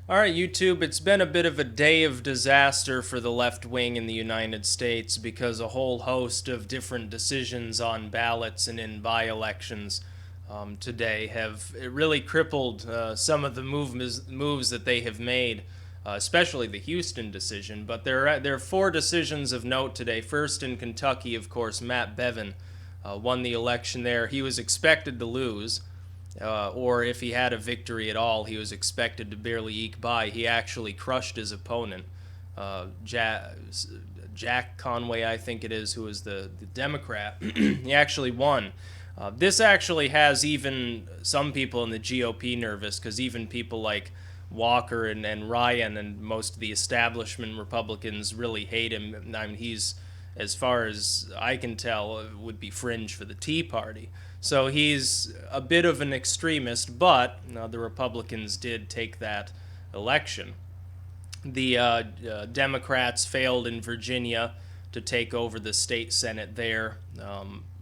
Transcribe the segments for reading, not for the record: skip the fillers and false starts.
All right, YouTube, it's been a bit of a day of disaster for the left wing in the United States because a whole host of different decisions on ballots and in by elections today have it really crippled some of the moves that they have made, especially the Houston decision. But there are four decisions of note today. First, in Kentucky, of course, Matt Bevin won the election there. He was expected to lose or if he had a victory at all, he was expected to barely eke by. He actually crushed his opponent, Jack Conway, I think it is, who is the Democrat. He actually won. This actually has even some people in the GOP nervous, because even people like Walker and Ryan and most of the establishment Republicans really hate him. I mean, he's, as far as I can tell, would be fringe for the Tea Party. So he's a bit of an extremist, but the Republicans did take that election. The Democrats failed in Virginia to take over the state Senate there.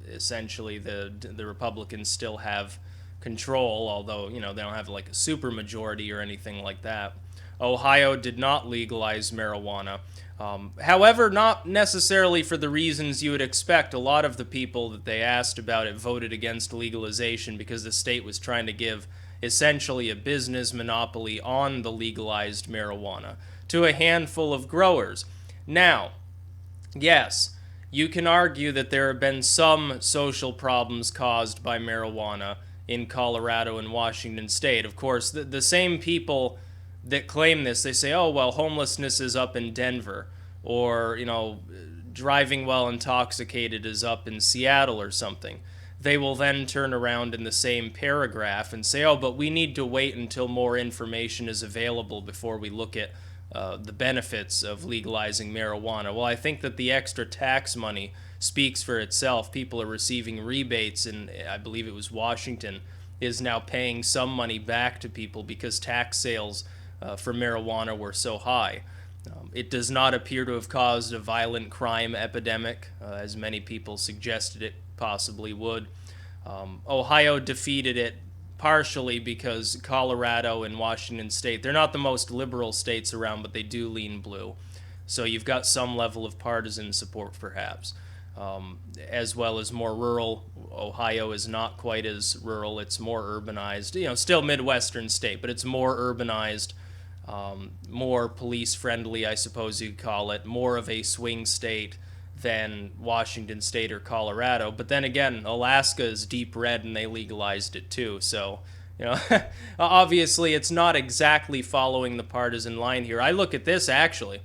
Essentially, the Republicans still have control, although they don't have like a supermajority or anything like that. Ohio did not legalize marijuana. However, not necessarily for the reasons you would expect. A lot of the people that they asked about it voted against legalization because the state was trying to give essentially a business monopoly on the legalized marijuana to a handful of growers. Now, yes, you can argue that there have been some social problems caused by marijuana in Colorado and Washington state. Of course, the same people that claim this, they say, oh, well, homelessness is up in Denver, or, driving while intoxicated is up in Seattle or something. They will then turn around in the same paragraph and say, oh, but we need to wait until more information is available before we look at the benefits of legalizing marijuana. Well, I think that the extra tax money speaks for itself. People are receiving rebates, and I believe it was Washington is now paying some money back to people because tax sales for marijuana were so high. It does not appear to have caused a violent crime epidemic, as many people suggested it possibly would. Ohio defeated it partially because Colorado and Washington state, they're not the most liberal states around, but they do lean blue. So you've got some level of partisan support perhaps. As well as more rural. Ohio is not quite as rural, it's more urbanized. Still Midwestern state, but it's more urbanized. More police friendly, I suppose you'd call it, more of a swing state than Washington state or Colorado. But then again, Alaska is deep red and they legalized it too. So, obviously it's not exactly following the partisan line here. I look at this actually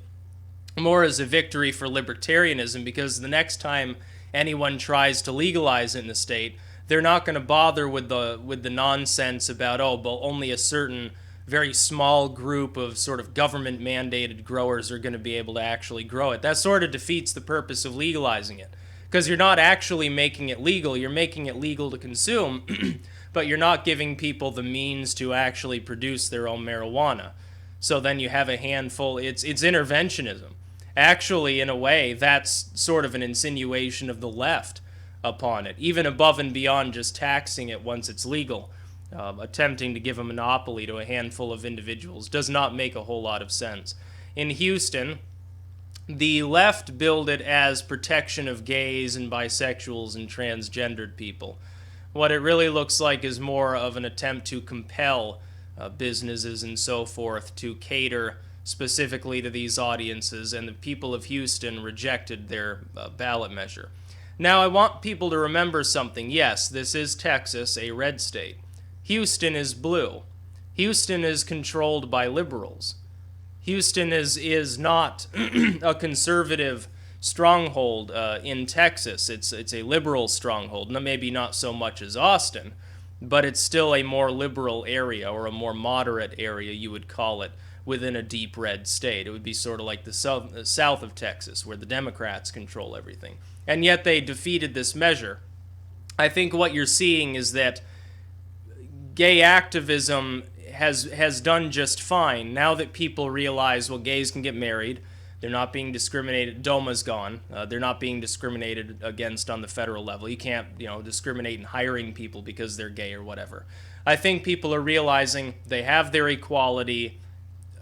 more as a victory for libertarianism, because the next time anyone tries to legalize it in the state, they're not going to bother with the nonsense about, oh, but only a certain very small group of sort of government mandated growers are going to be able to actually grow it. That sort of defeats the purpose of legalizing it, because you're not actually making it legal. You're making it legal to consume, but you're not giving people the means to actually produce their own marijuana. So then you have a handful. It's interventionism. Actually, in a way, that's sort of an insinuation of the left upon it, even above and beyond just taxing it once it's legal. Attempting to give a monopoly to a handful of individuals does not make a whole lot of sense. In Houston, the left billed it as protection of gays and bisexuals and transgendered people. What it really looks like is more of an attempt to compel businesses and so forth to cater specifically to these audiences, and the people of Houston rejected their ballot measure. Now, I want people to remember something. Yes, this is Texas, a red state. Houston is blue. Houston is controlled by liberals. Houston is not a conservative stronghold in Texas. It's a liberal stronghold. Maybe not so much as Austin, but it's still a more liberal area, or a more moderate area, you would call it, within a deep red state. It would be sort of like the south of Texas, where the Democrats control everything. And yet they defeated this measure. I think what you're seeing is that gay activism has done just fine. Now that people realize, well, gays can get married, they're not being discriminated. DOMA's gone. They're not being discriminated against on the federal level. You can't, discriminate in hiring people because they're gay or whatever. I think people are realizing they have their equality.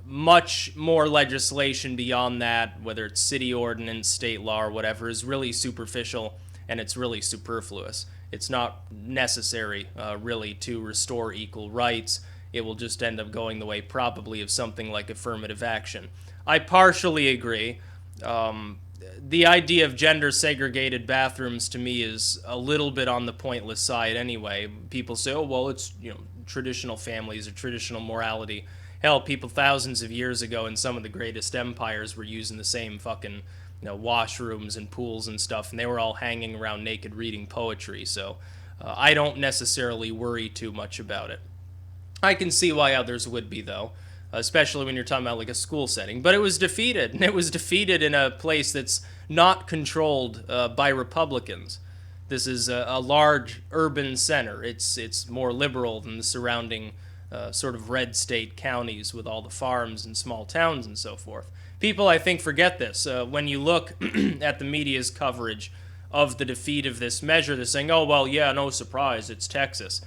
much more legislation beyond that, whether it's city ordinance, state law, or whatever, is really superficial and it's really superfluous. It's not necessary, really, to restore equal rights. It will just end up going the way probably of something like affirmative action. I partially agree. The idea of gender segregated bathrooms to me is a little bit on the pointless side anyway. People say, oh, well, it's, traditional families or traditional morality. Hell, people thousands of years ago in some of the greatest empires were using the same fucking, washrooms and pools and stuff, and they were all hanging around naked reading poetry. So I don't necessarily worry too much about it. I can see why others would be, though, especially when you're talking about like a school setting. But it was defeated, and it was defeated in a place that's not controlled by Republicans. This is a large urban center. It's more liberal than the surrounding sort of red state counties with all the farms and small towns and so forth. People, I think, forget this. When you look at the media's coverage of the defeat of this measure, they're saying, oh, well, yeah, no surprise, it's Texas.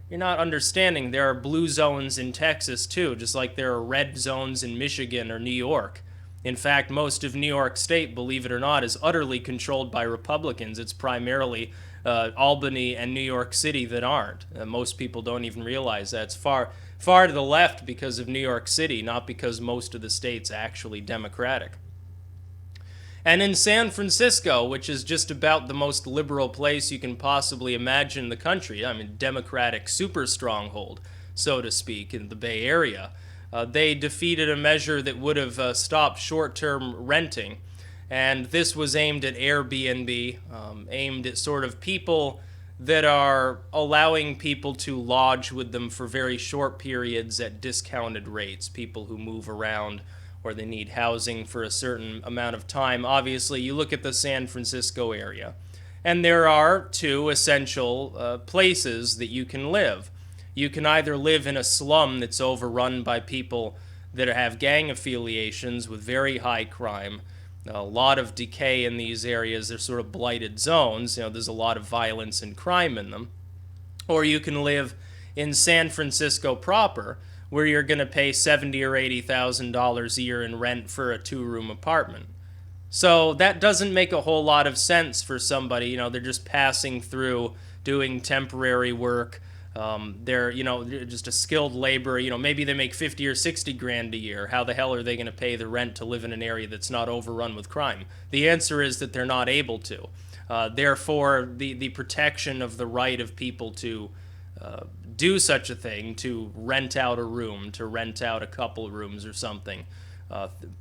You're not understanding there are blue zones in Texas, too, just like there are red zones in Michigan or New York. In fact, most of New York State, believe it or not, is utterly controlled by Republicans. It's primarily Albany and New York City that aren't. Most people don't even realize that. It's far to the left because of New York City, not because most of the state's actually Democratic. And in San Francisco, which is just about the most liberal place you can possibly imagine in the country, I mean, Democratic super stronghold, so to speak, in the Bay Area, they defeated a measure that would have stopped short-term renting. And this was aimed at Airbnb, aimed at sort of people that are allowing people to lodge with them for very short periods at discounted rates, people who move around or they need housing for a certain amount of time. Obviously, you look at the San Francisco area, and there are two essential places that you can live. You can either live in a slum that's overrun by people that have gang affiliations with very high crime, a lot of decay in these areas. They're sort of blighted zones. There's a lot of violence and crime in them. Or you can live in San Francisco proper, where you're going to pay $70,000 or $80,000 a year in rent for a 2-room apartment. So that doesn't make a whole lot of sense for somebody. They're just passing through, doing temporary work. They're just a skilled laborer. Maybe they make 50 or 60 grand a year. How the hell are they going to pay the rent to live in an area that's not overrun with crime? The answer is that they're not able to. Therefore, the protection of the right of people to do such a thing, to rent out a room, to rent out a couple rooms or something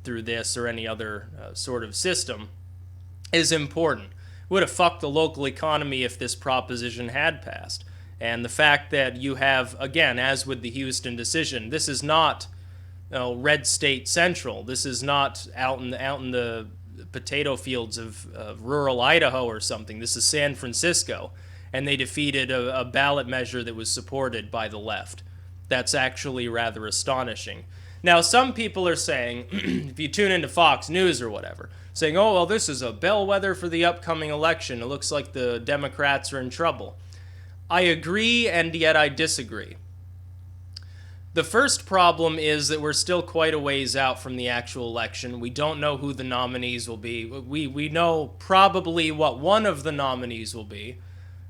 through this or any other sort of system, is important. Would have fucked the local economy if this proposition had passed. And the fact that you have, again, as with the Houston decision, this is not red state central. This is not out in the potato fields of rural Idaho or something. This is San Francisco. And they defeated a ballot measure that was supported by the left. That's actually rather astonishing. Now, some people are saying, if you tune into Fox News or whatever, saying, oh, well, this is a bellwether for the upcoming election. It looks like the Democrats are in trouble. I agree, and yet I disagree. The first problem is that we're still quite a ways out from the actual election. We don't know who the nominees will be. We know probably what one of the nominees will be.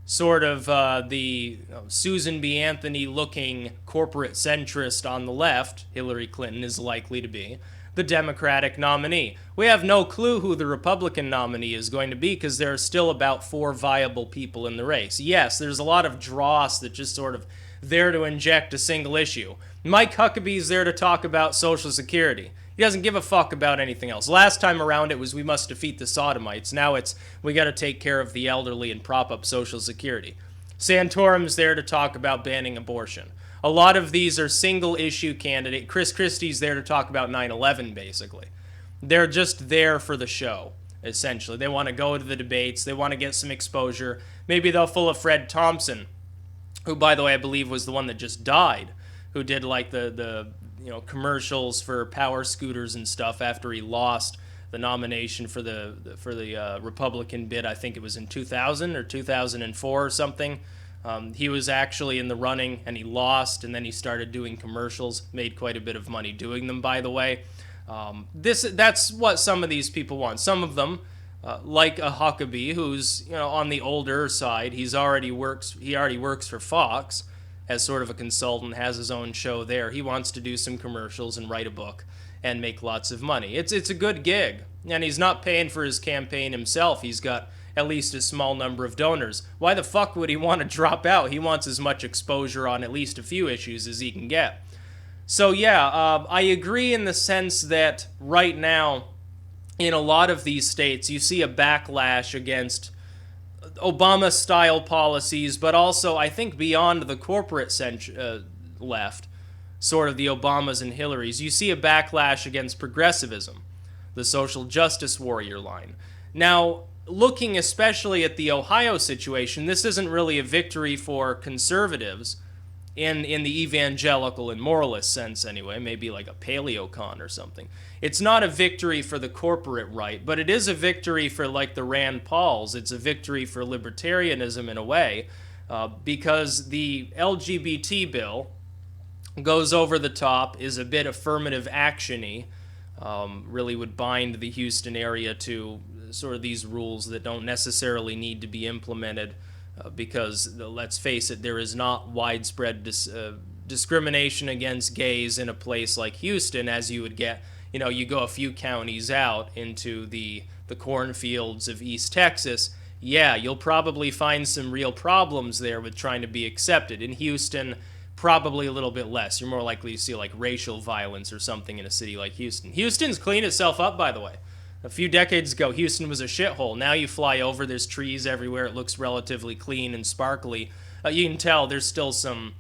Sort of the Susan B. Anthony-looking corporate centrist on the left, Hillary Clinton, is likely to be the Democratic nominee. We have no clue who the Republican nominee is going to be because there are still about 4 viable people in the race. Yes, there's a lot of dross that just sort of there to inject a single issue. Mike Huckabee's there to talk about Social Security. He doesn't give a fuck about anything else. Last time around it was we must defeat the sodomites. Now it's we got to take care of the elderly and prop up Social Security. Santorum's there to talk about banning abortion. A lot of these are single issue candidate. Chris Christie's there to talk about 9/11 basically. They're just there for the show, essentially. They want to go to the debates. They want to get some exposure. Maybe they'll pull a Fred Thompson, who, by the way, I believe was the one that just died, who did like the commercials for power scooters and stuff after he lost the nomination for the Republican bid. I think it was in 2000 or 2004 or something. He was actually in the running and he lost, and then he started doing commercials, made quite a bit of money doing them, by the way. That's what some of these people want. Some of them, like a Huckabee, who's on the older side, he already works for Fox as sort of a consultant, has his own show there. He wants to do some commercials and write a book and make lots of money. It's a good gig, and he's not paying for his campaign himself. He's got at least a small number of donors. Why the fuck would he want to drop out? He wants as much exposure on at least a few issues as he can get. So yeah, I agree in the sense that right now, in a lot of these states, you see a backlash against Obama-style policies, but also, I think, beyond the corporate left, sort of the Obamas and Hillarys, you see a backlash against progressivism, the social justice warrior line. Now, looking especially at the Ohio situation, this isn't really a victory for conservatives in the evangelical and moralist sense anyway, maybe like a paleocon or something. It's not a victory for the corporate right, but it is a victory for like the Rand Pauls. It's a victory for libertarianism in a way, because the LGBT bill goes over the top, is a bit affirmative action-y, really would bind the Houston area to sort of these rules that don't necessarily need to be implemented, because let's face it, there is not widespread discrimination against gays in a place like Houston, as you would get. You go a few counties out into the cornfields of East Texas, yeah, you'll probably find some real problems there with trying to be accepted. In Houston, probably a little bit less. You're more likely to see like racial violence or something in a city like Houston. Houston's cleaned itself up, by the way. A few decades ago, Houston was a shithole. Now you fly over, there's trees everywhere. It looks relatively clean and sparkly. You can tell there's still some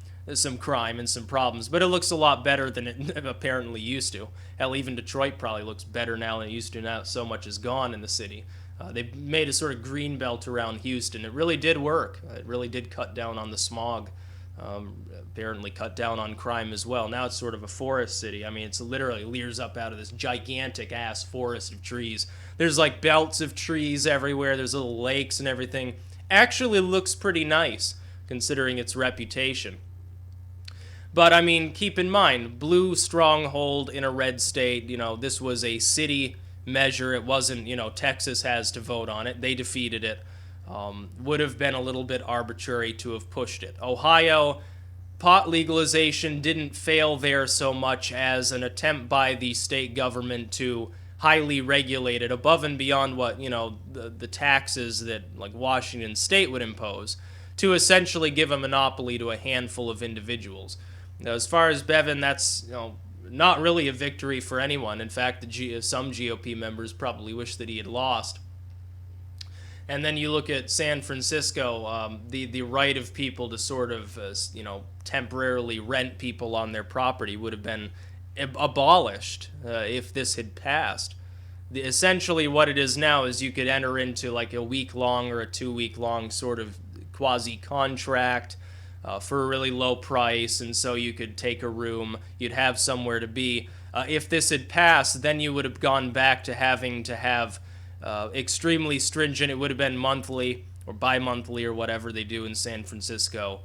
crime and some problems, but it looks a lot better than it apparently used to. Hell, even Detroit probably looks better now than it used to. Now so much is gone in the city. They made a sort of green belt around Houston. It really did work. It really did cut down on the smog. Apparently cut down on crime as well. Now it's sort of a forest city. I mean, it's literally leers up out of this gigantic ass forest of trees. There's like belts of trees everywhere. There's little lakes and everything. Actually looks pretty nice considering its reputation. But I mean, keep in mind, blue stronghold in a red state, this was a city measure. It wasn't, Texas has to vote on it. They defeated it. Would have been a little bit arbitrary to have pushed it. Ohio, pot legalization didn't fail there so much as an attempt by the state government to highly regulate it above and beyond what, the taxes that like Washington state would impose, to essentially give a monopoly to a handful of individuals. Now, as far as Bevin, that's, not really a victory for anyone. In fact, some GOP members probably wish that he had lost. And then you look at San Francisco, the right of people to sort of, temporarily rent people on their property would have been abolished if this had passed. Essentially what it is now is you could enter into like a week-long or a 2-week-long sort of quasi-contract for a really low price, and so you could take a room, you'd have somewhere to be. If this had passed, then you would have gone back to having to have extremely stringent. It would have been monthly or bi-monthly or whatever they do in San Francisco.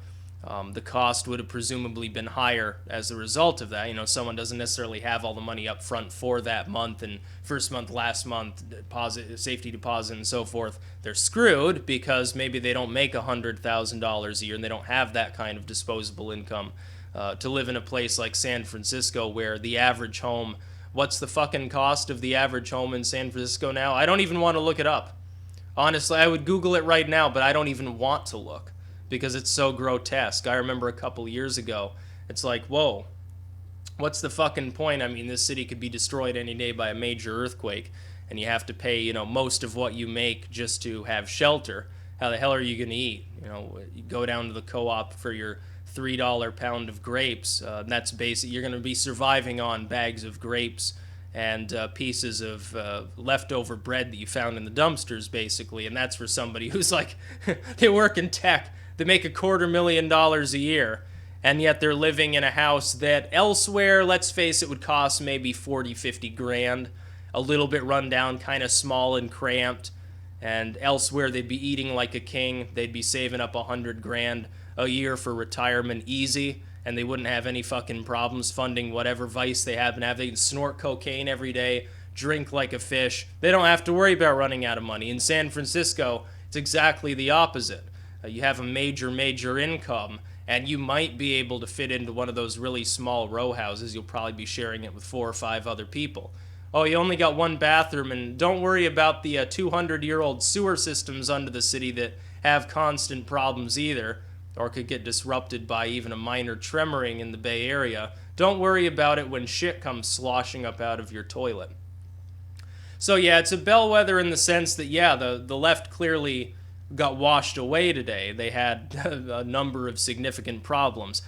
The cost would have presumably been higher as a result of that. Someone doesn't necessarily have all the money up front for that month, and first month, last month, deposit, safety deposit, and so forth. They're screwed because maybe they don't make $100,000 a year and they don't have that kind of disposable income to live in a place like San Francisco where the average home, what's the fucking cost of the average home in San Francisco now? I don't even want to look it up. Honestly, I would Google it right now, but I don't even want to look because it's so grotesque. I remember a couple years ago, it's like, whoa, what's the fucking point? I mean, this city could be destroyed any day by a major earthquake, and you have to pay, most of what you make just to have shelter. How the hell are you going to eat? You go down to the co-op for your $3 pound of grapes. That's basic. You're going to be surviving on bags of grapes and pieces of leftover bread that you found in the dumpsters, basically. And that's for somebody who's like, they work in tech. They make $250,000 a year. And yet they're living in a house that elsewhere, let's face it, would cost maybe 40, 50 grand. A little bit run down, kind of small and cramped. And elsewhere they'd be eating like a king. They'd be saving up 100 grand a year for retirement easy, and they wouldn't have any fucking problems funding whatever vice they happen to have. They can snort cocaine every day, drink like a fish. They don't have to worry about running out of money. In San Francisco, it's exactly the opposite. You have a major income, and you might be able to fit into one of those really small row houses. You'll probably be sharing it with 4 or 5 other people. Oh, you only got 1 bathroom, and don't worry about the 200-year-old sewer systems under the city that have constant problems either, or could get disrupted by even a minor tremoring in the Bay Area. Don't worry about it when shit comes sloshing up out of your toilet. So yeah, it's a bellwether in the sense that, yeah, the left clearly got washed away today. They had a number of significant problems.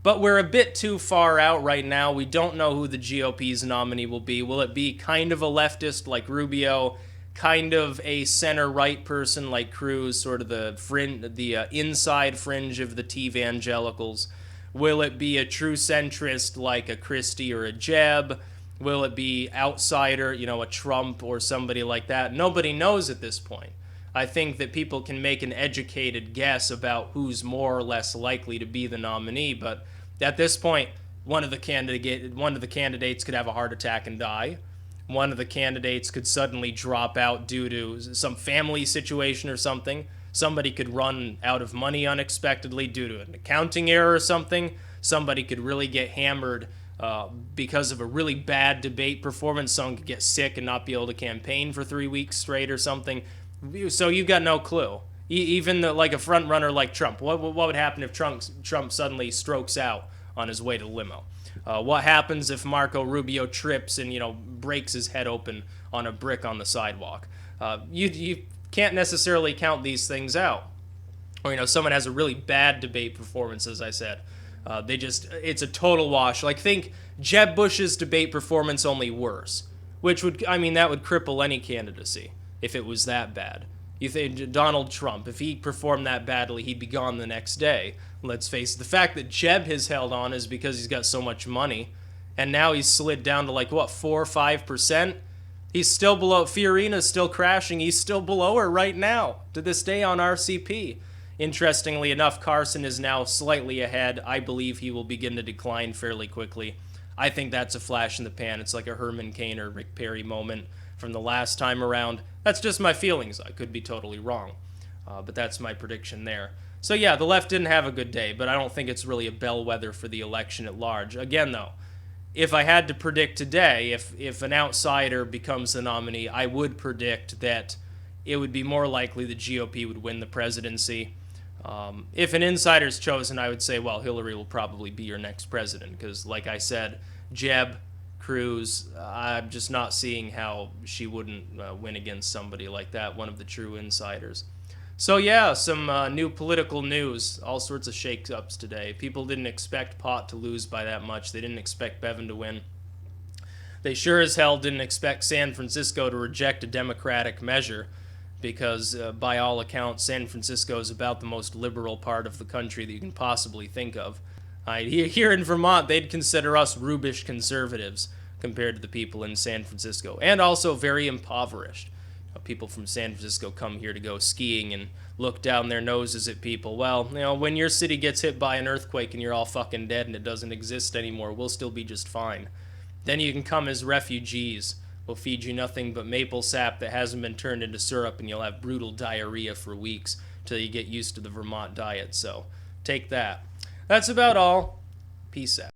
But we're a bit too far out right now. We don't know who the GOP's nominee will be. Will it be kind of a leftist like Rubio, kind of a center-right person like Cruz, sort of the inside fringe of the T-evangelicals? Will it be a true centrist like a Christie or a Jeb? Will it be outsider, a Trump or somebody like that? Nobody knows at this point. I think that people can make an educated guess about who's more or less likely to be the nominee, but at this point, one of the candidates could have a heart attack and die. One of the candidates could suddenly drop out due to some family situation or something. Somebody could run out of money unexpectedly due to an accounting error or something. Somebody could really get hammered because of a really bad debate performance. Someone could get sick and not be able to campaign for 3 weeks straight or something. So you've got no clue. Even like a front runner like Trump. What would happen if Trump suddenly strokes out on his way to limo? What happens if Marco Rubio trips and breaks his head open on a brick on the sidewalk? You can't necessarily count these things out. Or someone has a really bad debate performance, as I said. It's a total wash. Like, think Jeb Bush's debate performance, only worse. That would cripple any candidacy if it was that bad. You think Donald Trump, if he performed that badly, he'd be gone the next day. Let's face it, the fact that Jeb has held on is because he's got so much money, and now he's slid down to 4 or 5%. He's still below. Fiorina's still crashing. He's still below her right now to this day on RCP. Interestingly enough, Carson is now slightly ahead. I believe he will begin to decline fairly quickly. I think that's a flash in the pan. It's like a Herman Cain or Rick Perry moment from the last time around. That's just my feelings. I could be totally wrong, but that's my prediction there. So yeah, the left didn't have a good day, but I don't think it's really a bellwether for the election at large. Again, though, if I had to predict today, if an outsider becomes the nominee, I would predict that it would be more likely the GOP would win the presidency. If an insider's chosen, I would say, well, Hillary will probably be your next president, because like I said, Jeb, Cruz, I'm just not seeing how she wouldn't win against somebody like that, one of the true insiders. So yeah, some new political news, all sorts of shake-ups today. People didn't expect Pot to lose by that much. They didn't expect Bevin to win. They sure as hell didn't expect San Francisco to reject a Democratic measure, because by all accounts, San Francisco is about the most liberal part of the country that you can possibly think of. Here in Vermont, they'd consider us rubish conservatives compared to the people in San Francisco, and also very impoverished. People from San Francisco come here to go skiing and look down their noses at people. Well, when your city gets hit by an earthquake and you're all fucking dead and it doesn't exist anymore, we'll still be just fine. Then you can come as refugees. We'll feed you nothing but maple sap that hasn't been turned into syrup, and you'll have brutal diarrhea for weeks till you get used to the Vermont diet. So take that. That's about all. Peace out.